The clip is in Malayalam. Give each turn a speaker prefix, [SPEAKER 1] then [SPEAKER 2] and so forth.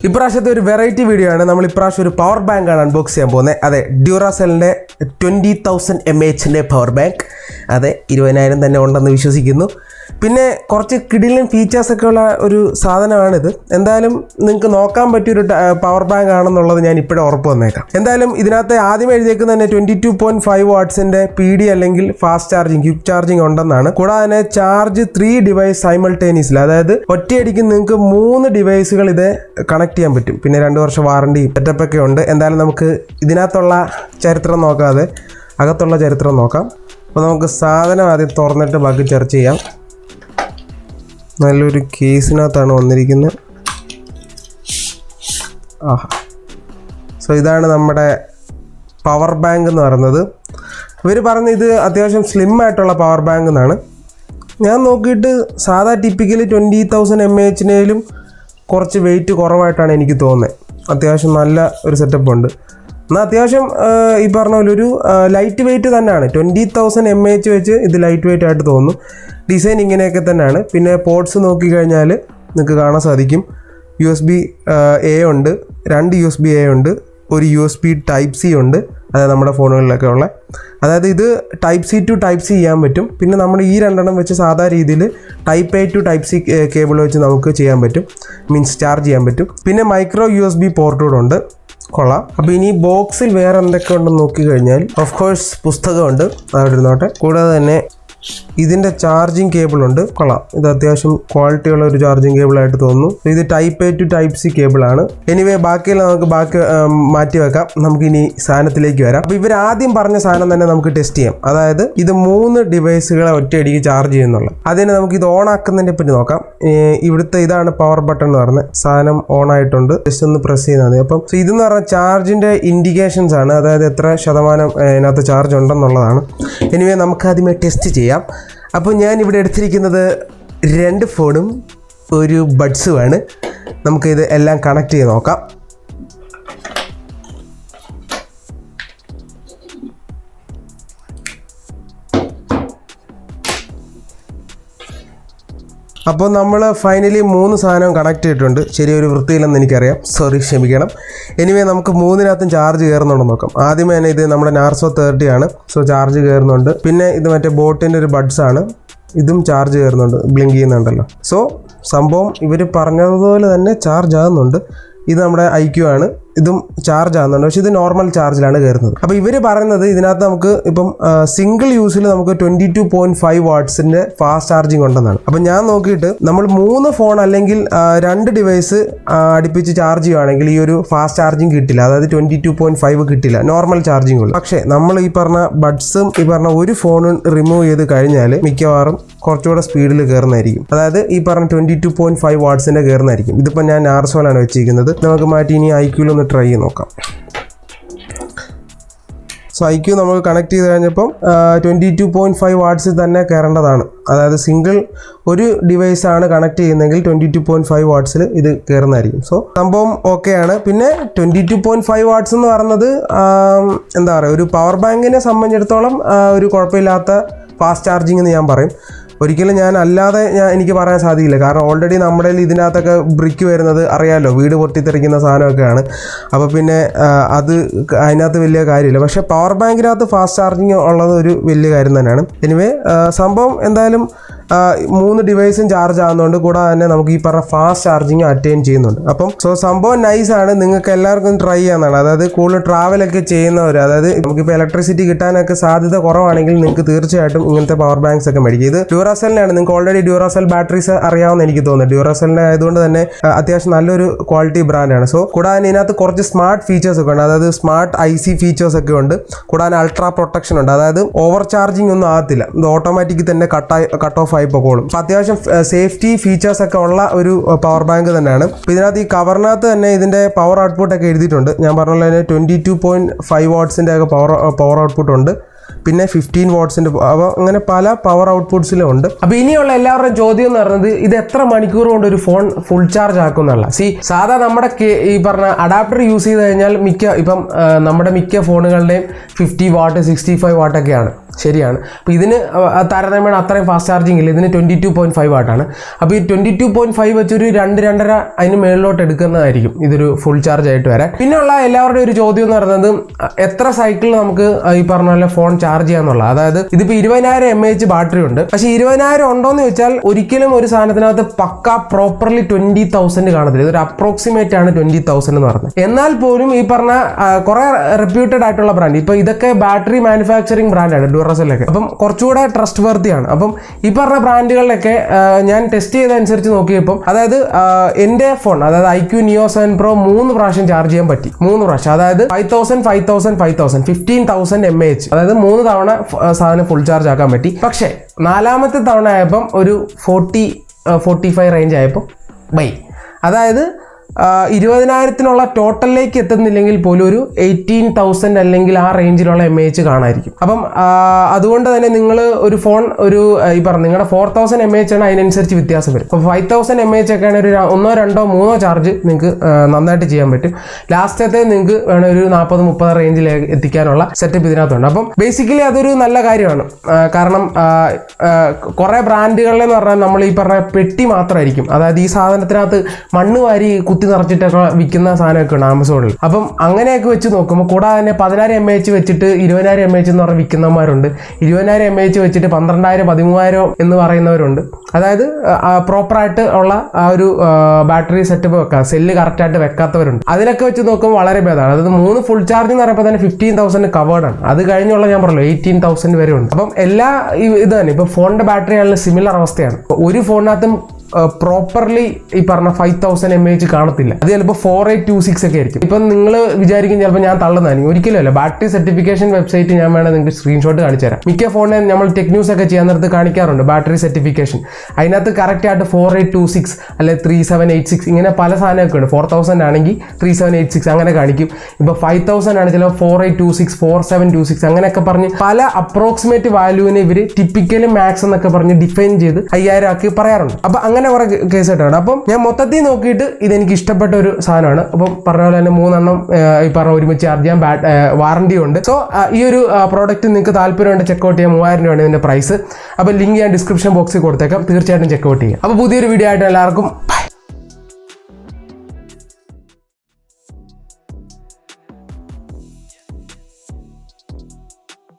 [SPEAKER 1] ഇപ്രാവശ്യത്തെ ഒരു വെറൈറ്റി വീഡിയോ ആണ്. നമ്മൾ ഇപ്രാവശ്യം ഒരു പവർ ബാങ്ക് ആണ് അൺബോക്സ് ചെയ്യാൻ പോകുന്നത്. അതെ, ഡ്യൂറാസെല്ലിൻ്റെ 20,000 mAh പവർ ബാങ്ക്. അതെ, 20,000 തന്നെ ഉണ്ടെന്ന് വിശ്വസിക്കുന്നു. പിന്നെ കുറച്ച് കിടിലൻ ഫീച്ചേഴ്സൊക്കെ ഉള്ള ഒരു സാധനമാണിത്. എന്തായാലും നിങ്ങൾക്ക് നോക്കാൻ പറ്റിയൊരു പവർ ബാങ്ക് ആണെന്നുള്ളത് ഞാൻ ഇപ്പോഴും ഉറപ്പ് വന്നേക്കാം. എന്തായാലും ഇതിനകത്ത് ആദ്യം എഴുതിയേക്കുന്ന തന്നെ 22.5 വാട്ട്സിൻ്റെ PD അല്ലെങ്കിൽ ഫാസ്റ്റ് ചാർജിങ്, ക്വിക്ക് ചാർജിങ് ഉണ്ടെന്നാണ്. കൂടാതെ തന്നെ ചാർജ് 3 ഡിവൈസ് സൈമൾട്ടേനിയസ്ലി, അതായത് ഒറ്റയടിക്ക് നിങ്ങൾക്ക് 3 ഡിവൈസുകൾ ഇത് കണക്ട് ചെയ്യാൻ പറ്റും. പിന്നെ 2 വർഷം വാറണ്ടി സെറ്റപ്പൊക്കെ ഉണ്ട്. എന്തായാലും നമുക്ക് ഇതിനകത്തുള്ള ചരിത്രം നോക്കാതെ അകത്തുള്ള ചരിത്രം നോക്കാം. അപ്പോൾ നമുക്ക് സാധനം ആദ്യം തുറന്നിട്ട് ബാക്കി ചർച്ച ചെയ്യാം. നല്ലൊരു കേസിനകത്താണ് വന്നിരിക്കുന്നത്. സോ ഇതാണ് നമ്മുടെ പവർ ബാങ്ക് എന്ന് പറയുന്നത്. ഇവർ പറഞ്ഞ ഇത് അത്യാവശ്യം സ്ലിം ആയിട്ടുള്ള പവർ ബാങ്ക് എന്നാണ്. ഞാൻ നോക്കിയിട്ട് സാധാ ടിപ്പിക്കലി 20,000 mAh കുറച്ച് വെയിറ്റ് കുറവായിട്ടാണ് എനിക്ക് തോന്നുന്നത്. അത്യാവശ്യം നല്ല ഒരു സെറ്റപ്പ് ഉണ്ട്. എന്നാൽ അത്യാവശ്യം ഈ പറഞ്ഞ പോലെ ഒരു ലൈറ്റ് വെയിറ്റ് തന്നെയാണ്. 20,000 mAh വെച്ച് ഇത് ലൈറ്റ് വെയിറ്റ് ആയിട്ട് തോന്നുന്നു. ഡിസൈൻ ഇങ്ങനെയൊക്കെ തന്നെയാണ്. പിന്നെ പോർട്സ് നോക്കിക്കഴിഞ്ഞാൽ നിങ്ങൾക്ക് കാണാൻ സാധിക്കും. USB-A ഉണ്ട്, 2 USB-A ഉണ്ട്, ഒരു USB Type-C ഉണ്ട്. അതായത് നമ്മുടെ ഫോണുകളിലൊക്കെ ഉള്ള, അതായത് ഇത് Type-C to Type-C ചെയ്യാൻ പറ്റും. പിന്നെ നമ്മൾ ഈ 2 വെച്ച് സാധാ രീതിയിൽ Type-A to Type-C കേബിൾ വെച്ച് നമുക്ക് ചെയ്യാൻ പറ്റും, മീൻസ് ചാർജ് ചെയ്യാൻ പറ്റും. പിന്നെ മൈക്രോ USB പോർട്ട് കൂടെ ഉണ്ട്. കൊള്ളാം. അപ്പോൾ ഇനി ബോക്സിൽ വേറെ എന്തൊക്കെ ഉണ്ടെന്ന് നോക്കിക്കഴിഞ്ഞാൽ ഓഫ് കോഴ്സ് പുസ്തകമുണ്ട്, അവിടെ ഇരുന്നോട്ടെ. കൂടാതെ തന്നെ ഇതിൻ്റെ ചാർജിങ് കേബിൾ ഉണ്ട്. കൊള്ളാം, ഇത് അത്യാവശ്യം ക്വാളിറ്റി ഉള്ള ഒരു ചാർജിങ് കേബിളായിട്ട് തോന്നുന്നു. ഇത് Type-A to Type-C കേബിളാണ്. എനിവേ ബാക്കിയെല്ലാം നമുക്ക് മാറ്റി വെക്കാം. നമുക്ക് ഇനി സാധനത്തിലേക്ക് വരാം. അപ്പോൾ ഇവർ ആദ്യം പറഞ്ഞ സാധനം തന്നെ നമുക്ക് ടെസ്റ്റ് ചെയ്യാം. അതായത് ഇത് 3 ഡിവൈസുകളെ ഒറ്റയടിക്ക് ചാർജ് ചെയ്യുന്നുള്ള. അതിന് നമുക്ക് ഇത് ഓൺ ആക്കുന്നതിനെ പറ്റി നോക്കാം. ഇവിടുത്തെ ഇതാണ് പവർ ബട്ടൺ എന്ന് പറഞ്ഞത്. സാധനം ഓൺ ആയിട്ടുണ്ട്. ജസ്റ്റ് ഒന്ന് പ്രസ് ചെയ്താൽ മതി. അപ്പം ഇതെന്ന് പറഞ്ഞാൽ ചാർജിൻ്റെ ഇൻഡിക്കേഷൻസ് ആണ്, അതായത് എത്ര ശതമാനം ഇതിനകത്ത് ചാർജ് ഉണ്ടെന്നുള്ളതാണ്. എനിവേ നമുക്ക് ആദ്യമേ ടെസ്റ്റ് ചെയ്യാം. അപ്പോൾ ഞാൻ ഇവിടെ എടുത്തിരിക്കുന്നത് 2 ഫോണും ഒരു ബഡ്സുമാണ്. നമുക്കിത് എല്ലാം കണക്ട് ചെയ്ത് നോക്കാം. അപ്പോൾ നമ്മൾ ഫൈനലി 3 സാധനം കണക്ട് ചെയ്തിട്ടുണ്ട്. ശരിയൊരു വൃത്തിയില്ലെന്ന് എനിക്കറിയാം, സോറി, ക്ഷമിക്കണം. എനിവേ നമുക്ക് 3-നും ചാർജ് കയറുന്നുണ്ടോ നോക്കാം. ആദ്യമേ തന്നെ ഇത് നമ്മുടെ നാർസോ 30 ആണ്. സോ ചാർജ് കയറുന്നുണ്ട്. പിന്നെ ഇത് മറ്റേ ബോട്ടിൻ്റെ ഒരു ബഡ്സ് ആണ്. ഇതും ചാർജ് കയറുന്നുണ്ട്, ബ്ലിങ്ക് ചെയ്യുന്നുണ്ടല്ലോ. സോ സംഭവം ഇവർ പറഞ്ഞതുപോലെ തന്നെ ചാർജ് ആകുന്നുണ്ട്. ഇത് നമ്മുടെ IQOO ആണ്. ഇതും ചാർജ് ആകുന്നുണ്ട്, പക്ഷേ ഇത് നോർമൽ ചാർജിലാണ് കയറുന്നത്. അപ്പോൾ ഇവർ പറയുന്നത് ഇതിനകത്ത് നമുക്ക് ഇപ്പം സിംഗിൾ യൂസിൽ നമുക്ക് 22.5 വാട്ട്സിൻ്റെ ഫാസ്റ്റ് ചാർജിങ് ഉണ്ടെന്നാണ്. അപ്പം ഞാൻ നോക്കിയിട്ട് നമ്മൾ 3 ഫോൺ അല്ലെങ്കിൽ 2 ഡിവൈസ് അടുപ്പിച്ച് ചാർജ് ചെയ്യുകയാണെങ്കിൽ ഈ ഒരു ഫാസ്റ്റ് ചാർജിങ് കിട്ടില്ല, അതായത് 22.5 കിട്ടില്ല, നോർമൽ ചാർജിങ് ഉള്ളു. പക്ഷേ നമ്മൾ ഈ പറഞ്ഞ ബഡ്സും ഈ പറഞ്ഞ ഒരു ഫോണും റിമൂവ് ചെയ്ത് കഴിഞ്ഞാൽ മിക്കവാറും കുറച്ചുകൂടെ സ്പീഡിൽ കയറുന്നതായിരിക്കും. അതായത് ഈ പറഞ്ഞ 22.5 വാട്ട്സിൻ്റെ കയറുന്നതായിരിക്കും. ഇതിപ്പോൾ ഞാൻ നാർസോലാണ് വെച്ചിരിക്കുന്നത്. നമുക്ക് മാറ്റി ഇനി IQOO ഒന്ന് ട്രൈ ചെയ്ത് നോക്കാം. സോ IQOO നമ്മൾ കണക്ട് ചെയ്ത് കഴിഞ്ഞപ്പം 22.5 വാട്ട്സിൽ തന്നെ കയറേണ്ടതാണ്. അതായത് സിംഗിൾ ഒരു ഡിവൈസാണ് കണക്ട് ചെയ്യുന്നതെങ്കിൽ 22.5 വാട്ട്സിൽ ഇത് കയറുന്നതായിരിക്കും. സോ സംഭവം ഓക്കെയാണ്. പിന്നെ 22.5 വാട്ട്സ് എന്ന് പറയുന്നത് എന്താ പറയുക, ഒരു പവർ ബാങ്കിനെ സംബന്ധിച്ചിടത്തോളം ഒരു കുഴപ്പമില്ലാത്ത ഫാസ്റ്റ് ചാർജിങ് എന്ന് ഞാൻ പറയും. ഒരിക്കലും ഞാൻ അല്ലാതെ എനിക്ക് പറയാൻ സാധിക്കില്ല. കാരണം ഓൾറെഡി നമ്മുടെ ഇതിനകത്തൊക്കെ ബ്രിക്ക് വരുന്നത് അറിയാമല്ലോ, വീട് പൊട്ടിത്തെറിക്കുന്ന സാധനമൊക്കെയാണ്. അപ്പോൾ പിന്നെ അത് അതിനകത്ത് വലിയ കാര്യമില്ല. പക്ഷേ പവർ ബാങ്കിനകത്ത് ഫാസ്റ്റ് ചാർജിങ് ഉള്ളത് ഒരു വലിയ കാര്യം തന്നെയാണ്. എനിവേ സംഭവം എന്തായാലും 3 ഡിവൈസും ചാർജ് ആകുന്നുണ്ട്. കൂടാതെ തന്നെ നമുക്ക് ഈ പറഞ്ഞ ഫാസ്റ്റ് ചാർജിങ് അറ്റൈൻ ചെയ്യുന്നുണ്ട്. അപ്പം സോ സംഭവം നൈസാണ്. നിങ്ങൾക്ക് എല്ലാവർക്കും ട്രൈ ചെയ്യാവുന്നതാണ്. അതായത് കൂടുതൽ ട്രാവലൊക്കെ ചെയ്യുന്നവർ, അതായത് നമുക്കിപ്പോൾ ഇലക്ട്രിസിറ്റി കിട്ടാനൊക്കെ സാധ്യത കുറവാണെങ്കിൽ നിങ്ങൾക്ക് തീർച്ചയായിട്ടും ഇങ്ങനത്തെ പവർ ബാങ്ക്സ് ഒക്കെ മേടിക്കും. ഇത് ഡ്യൂറാസെല്ലിനാണ്. നിങ്ങൾക്ക് ഓൾറെഡി ഡ്യൂറാസെൽ ബാറ്ററീസ് അറിയാവുന്ന എനിക്ക് തോന്നുന്നു. ഡ്യൂറാസെല്ലിൻ്റെ ആയതുകൊണ്ട് തന്നെ അത്യാവശ്യം നല്ലൊരു ക്വാളിറ്റി ബ്രാൻഡാണ്. സോ കൂടാതെ ഇതിനകത്ത് കുറച്ച് സ്മാർട്ട് ഫീച്ചേഴ്സ് ഒക്കെ ഉണ്ട്. അതായത് സ്മാർട്ട് IC ഫീച്ചേഴ്സ് ഒക്കെ ഉണ്ട്. കൂടാതെ അൾട്രാ പ്രൊട്ടക്ഷൻ ഉണ്ട്. അതായത് ഓവർ ചാർജിങ് ഒന്നും ആകത്തില്ല. ഇത് ഓട്ടോമാറ്റിക് തന്നെ കട്ട് ഓഫ് ആയി പൊക്കോളും. അപ്പോൾ അത്യാവശ്യം സേഫ്റ്റി ഫീച്ചേഴ്സ് ഒക്കെ ഉള്ള ഒരു പവർ ബാങ്ക് തന്നെയാണ്. അപ്പോൾ ഇതിനകത്ത് ഈ കവറിനകത്ത് തന്നെ ഇതിൻ്റെ പവർ ഔട്ട്പുട്ട് ഒക്കെ എഴുതിയിട്ടുണ്ട്. ഞാൻ പറഞ്ഞ പോലെ തന്നെ 22.5 വാട്ട്സിൻ്റെ ഒക്കെ പവർ ഔട്ട്പുട്ട് ഉണ്ട്. പിന്നെ 15 വാട്ട്സിൻ്റെ, അപ്പോൾ അങ്ങനെ പല പവർ ഔട്ട്പുട്ട്സിലും ഉണ്ട്. അപ്പോൾ ഇനിയുള്ള എല്ലാവരുടെയും ചോദ്യം എന്ന് പറയുന്നത് ഇത് എത്ര മണിക്കൂർ കൊണ്ട് ഒരു ഫോൺ ഫുൾ ചാർജ് ആക്കും എന്നുള്ള. സാധാ നമ്മുടെ ഈ പറഞ്ഞ അഡാപ്റ്റർ യൂസ് ചെയ്ത് കഴിഞ്ഞാൽ നമ്മുടെ മിക്ക ഫോണുകളുടെയും 50 വാട്ട് 65 വാട്ടൊക്കെയാണ്. ശരിയാണ്. അപ്പോൾ ഇതിന് താരതമ്യേന അത്രയും ഫാസ്റ്റ് ചാർജിങ് ഇല്ല. ഇതിന് 22.5 വാട്ടാണ്. അപ്പോൾ ഈ 22.5 വെച്ചൊരു 2-2.5 അതിന് മേളിലോട്ട് എടുക്കുന്നതായിരിക്കും ഇതൊരു ഫുൾ ചാർജ് ആയിട്ട് വരാൻ. പിന്നെയുള്ള എല്ലാവരുടെയും ഒരു ചോദ്യം എന്ന് പറയുന്നത് എത്ര സൈക്കിൾ നമുക്ക് ഈ പറഞ്ഞ പോലെ ഫോൺ ചാർജ് ചെയ്യാന്നുള്ള. അതായത് ഇതിപ്പോൾ 20,000 mAh ബാറ്ററി ഉണ്ട്. പക്ഷേ 20,000 ഉണ്ടോയെന്ന് ചോദിച്ചാൽ ഒരിക്കലും ഒരു സാധനത്തിനകത്ത് പക്ക പ്രോപ്പർലി 20,000 കാണത്തില്ല. ഇതൊരു അപ്രോക്സിമേറ്റ് ആണ് 20,000 എന്ന് പറഞ്ഞത്. എന്നാൽ പോലും ഈ പറഞ്ഞ കുറെ റെപ്യൂട്ടഡ് ആയിട്ടുള്ള ബ്രാൻഡ്, ഇപ്പോൾ ഇതൊക്കെ ബാറ്ററി മാനുഫാക്ചറിങ് ബ്രാൻഡാണ് Duracell ഒക്കെ. അപ്പം കുറച്ചുകൂടെ ട്രസ്റ്റ് വർത്തിയാണ്. അപ്പം ഈ പറഞ്ഞ ബ്രാൻഡുകളിലൊക്കെ ഞാൻ ടെസ്റ്റ് ചെയ്തതനുസരിച്ച് നോക്കിയപ്പോൾ അതായത് എൻ്റെ ഫോൺ അതായത് IQOO Neo 7 Pro 3 പ്രാവശ്യം ചാർജ് ചെയ്യാൻ പറ്റി. 3 പ്രാവശ്യം, അതായത് 5,000 5,000 5,000 15,000 mAh, അതായത് 3 തവണ സാധനം ഫുൾ ചാർജ് ആക്കാൻ പറ്റി. പക്ഷേ 4ാമത്തെ തവണ ആയപ്പം ഒരു 40-45 റേഞ്ച് ആയപ്പോൾ ബൈ, അതായത് 20,000 ടോട്ടലിലേക്ക് എത്തുന്നില്ലെങ്കിൽ പോലും ഒരു 18,000 അല്ലെങ്കിൽ ആ റേഞ്ചിലുള്ള mAh കാണായിരിക്കും. അപ്പം അതുകൊണ്ട് തന്നെ നിങ്ങൾ ഒരു ഫോൺ ഒരു ഈ പറഞ്ഞ നിങ്ങളുടെ 4,000 mAh ആണ്, അതിനനുസരിച്ച് വ്യത്യാസം വരും. അപ്പോൾ 5,000 mAh ഒക്കെ ആണെങ്കിൽ ഒരു 1, 2, 3 ചാർജ് നിങ്ങൾക്ക് നന്നായിട്ട് ചെയ്യാൻ പറ്റും. ലാസ്റ്റത്തെ നിങ്ങൾക്ക് വേണം ഒരു 40-30 റേഞ്ചിൽ എത്തിക്കാനുള്ള സെറ്റപ്പ് ഇതിനകത്തുണ്ട്. അപ്പം ബേസിക്കലി അതൊരു നല്ല കാര്യമാണ്. കാരണം കുറേ ബ്രാൻഡുകളിലെന്ന് പറഞ്ഞാൽ നമ്മൾ ഈ പറഞ്ഞ പെട്ടി മാത്രമായിരിക്കും, അതായത് ഈ സാധനത്തിനകത്ത് മണ്ണ് വാരി കുത്തി നിറച്ചിട്ടൊക്കെ വിൽക്കുന്ന സാധനമൊക്കെ ഉണ്ട് ആമസോണിൽ. അപ്പം അങ്ങനെയൊക്കെ വെച്ച് നോക്കുമ്പോൾ കൂടാതെ തന്നെ 16 mAh വെച്ചിട്ട് 20,000 mAh എന്ന് പറഞ്ഞ് വിൽക്കുന്നവന്മാരുണ്ട്. 20,000 mAh വെച്ചിട്ട് 12,000 13,000 എന്ന് പറയുന്നവരുണ്ട്. അതായത് പ്രോപ്പറായിട്ട് ഉള്ള ആ ഒരു ബാറ്ററി സെറ്റപ്പ് വെക്കാം, സെല്ല് കറക്റ്റായിട്ട് വെക്കാത്തവരുണ്ട്. അതിലൊക്കെ വെച്ച് നോക്കുമ്പോൾ വളരെ ഭേദമാണ്. അതായത് 3 ഫുൾ ചാർജ് എന്ന് പറയുമ്പോൾ തന്നെ 15,000 കവേർഡാണ്. അത് കഴിഞ്ഞുള്ള ഞാൻ പറഞ്ഞല്ലോ 18,000 വരെ ഉണ്ട്. അപ്പം എല്ലാ ഇത് തന്നെ ഇപ്പോൾ ഫോണിൻ്റെ ബാറ്ററി ആണെങ്കിലും സിമിലർ അവസ്ഥയാണ്. ഒരു ഫോണിനകത്തും പ്രോപ്പർലി ഈ പറഞ്ഞ 5,000 mAh കാണത്തില്ല. അത് ചിലപ്പോൾ 4826 ഒക്കെ ആയിരിക്കും. ഇപ്പം നിങ്ങൾ വിചാരിക്കും ചിലപ്പോൾ ഞാൻ തള്ളുന്നതായിരിക്കും. ഒരിക്കലും അല്ല. ബാറ്ററി സർട്ടിഫിക്കേഷൻ വെബ്സൈറ്റ് ഞാൻ വേണം നിങ്ങൾക്ക് സ്ക്രീൻഷോട്ട് കാണിച്ചു തരാം. മിക്ക ഫോണിനെ നമ്മൾ ടെക് ന്യൂസ് ഒക്കെ ചെയ്യാൻ നേരത്ത് കാണിക്കാറുണ്ട് ബാറ്ററി സർട്ടിഫിക്കേഷൻ. അതിനകത്ത് കറക്റ്റായിട്ട് 4826 അല്ലെ 3786 ഇങ്ങനെ പല സാധനമൊക്കെ ഉണ്ട്. 4,000 ആണെങ്കിൽ 3786 അങ്ങനെ കാണിക്കും. ഇപ്പോൾ 5,000 ആണ് ചിലപ്പോൾ 4826 4726 അങ്ങനെയൊക്കെ പറഞ്ഞ് പല അപ്രോക്സിമേറ്റ് വാല്യൂവിനെ ഇവർ ടിപ്പിക്കലി മാക്സ് എന്നൊക്കെ പറഞ്ഞ് ഡിഫൈൻ ചെയ്ത് 5,000 ആക്കി പറയാറുണ്ട്. അപ്പം അങ്ങനെ കുറെ കേസായിട്ടാണ്. അപ്പം ഞാൻ മൊത്തത്തിൽ നോക്കിയിട്ട് ഇതെനിക്ക് ഇഷ്ടപ്പെട്ട ഒരു സാധനമാണ്. അപ്പം പറഞ്ഞ പോലെ തന്നെ 3 എണ്ണം ഈ പറഞ്ഞ ഒരുമിച്ച് ചാർജ് ചെയ്യാൻ വാറണ്ടി ഉണ്ട്. സോ ഈ ഒരു പ്രോഡക്റ്റ് നിങ്ങൾക്ക് താല്പര്യമുണ്ട് ചെക്കൗട്ട് ചെയ്യാൻ 3,000 രൂപയാണ് ഇതിന്റെ പ്രൈസ്. അപ്പം ലിങ്ക് ഞാൻ ഡിസ്ക്രിപ്ഷൻ ബോക്സിൽ കൊടുത്തേക്കാം, തീർച്ചയായിട്ടും ചെക്കൗട്ട് ചെയ്യാം. അപ്പോൾ പുതിയൊരു വീഡിയോ ആയിട്ട് എല്ലാവർക്കും